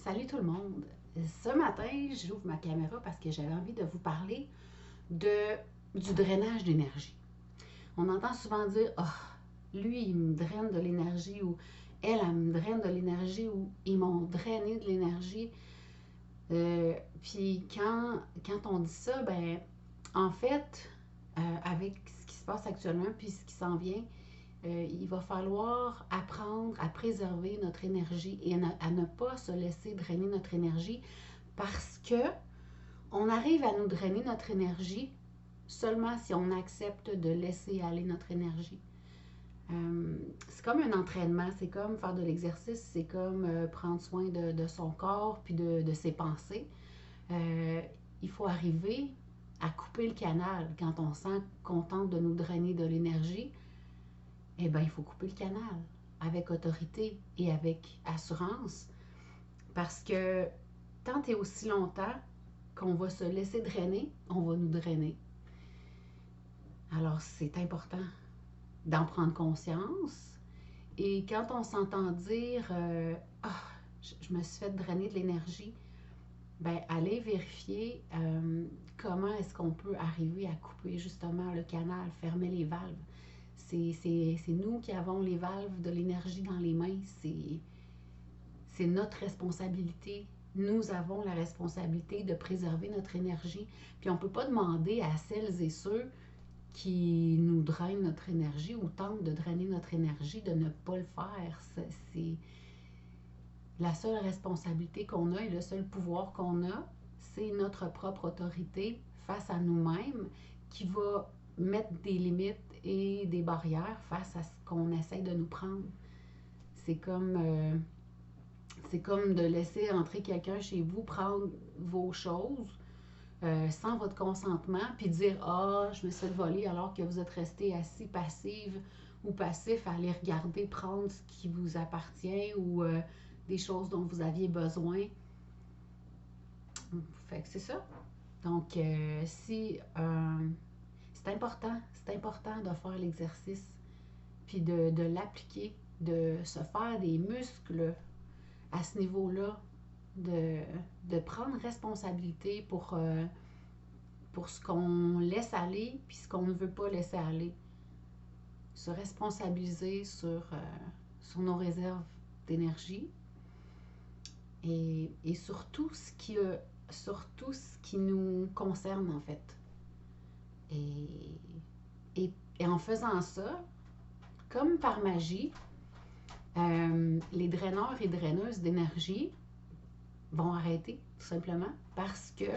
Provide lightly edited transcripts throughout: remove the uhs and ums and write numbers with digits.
Salut tout le monde. Ce matin, j'ouvre ma caméra parce que j'avais envie de vous parler de, du drainage d'énergie. On entend souvent dire « Ah, lui, il me draine de l'énergie » ou « Elle me draine de l'énergie » ou « Ils m'ont drainé de l'énergie. » Puis quand on dit ça, ben en fait, avec ce qui se passe actuellement puis ce qui s'en vient, il va falloir apprendre à préserver notre énergie et à ne pas se laisser drainer notre énergie parce que on arrive à nous drainer notre énergie seulement si on accepte de laisser aller notre énergie. C'est comme un entraînement, c'est comme faire de l'exercice, c'est comme prendre soin de son corps puis de ses pensées. Euh, il faut arriver à couper le canal quand on sent qu'on tente de nous drainer de l'énergie. Eh bien, il faut couper le canal avec autorité et avec assurance parce que tant et aussi longtemps qu'on va se laisser drainer, on va nous drainer. Alors, c'est important d'en prendre conscience et quand on s'entend dire Ah, je me suis fait drainer de l'énergie, ben allez vérifier comment est-ce qu'on peut arriver à couper justement le canal, fermer les valves. C'est nous qui avons les valves de l'énergie dans les mains. C'est notre responsabilité. Nous avons la responsabilité de préserver notre énergie. Puis on ne peut pas demander à celles et ceux qui nous drainent notre énergie ou tentent de drainer notre énergie de ne pas le faire. C'est la seule responsabilité qu'on a et le seul pouvoir qu'on a, c'est notre propre autorité face à nous-mêmes qui va mettre des limites et des barrières face à ce qu'on essaye de nous prendre. C'est comme, euh, c'est comme de laisser entrer quelqu'un chez vous, prendre vos choses sans votre consentement, puis dire Ah, je me suis fait voler alors que vous êtes resté assis passive ou passif à aller regarder, prendre ce qui vous appartient ou des choses dont vous aviez besoin. Fait que c'est ça. Donc, si c'est important de faire l'exercice, puis de l'appliquer, de se faire des muscles à ce niveau-là, de, de prendre responsabilité pour ce qu'on laisse aller, puis ce qu'on ne veut pas laisser aller. Se responsabiliser sur nos réserves d'énergie et surtout ce qui nous concerne en fait. Et, et en faisant ça, comme par magie, les draineurs et draineuses d'énergie vont arrêter tout simplement parce que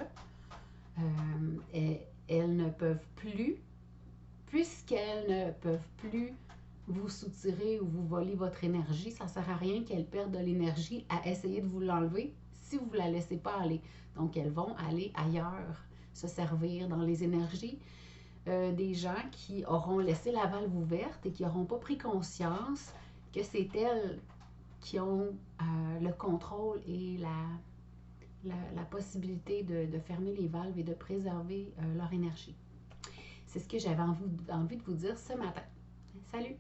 elles ne peuvent plus, puisqu'elles ne peuvent plus vous soutirer ou vous voler votre énergie, ça ne sert à rien qu'elles perdent de l'énergie à essayer de vous l'enlever si vous ne la laissez pas aller. Donc, elles vont aller ailleurs, se servir dans les énergies des gens qui auront laissé la valve ouverte et qui n'auront pas pris conscience que c'est elles qui ont le contrôle et la possibilité de fermer les valves et de préserver leur énergie. C'est ce que j'avais envie de vous dire ce matin. Salut!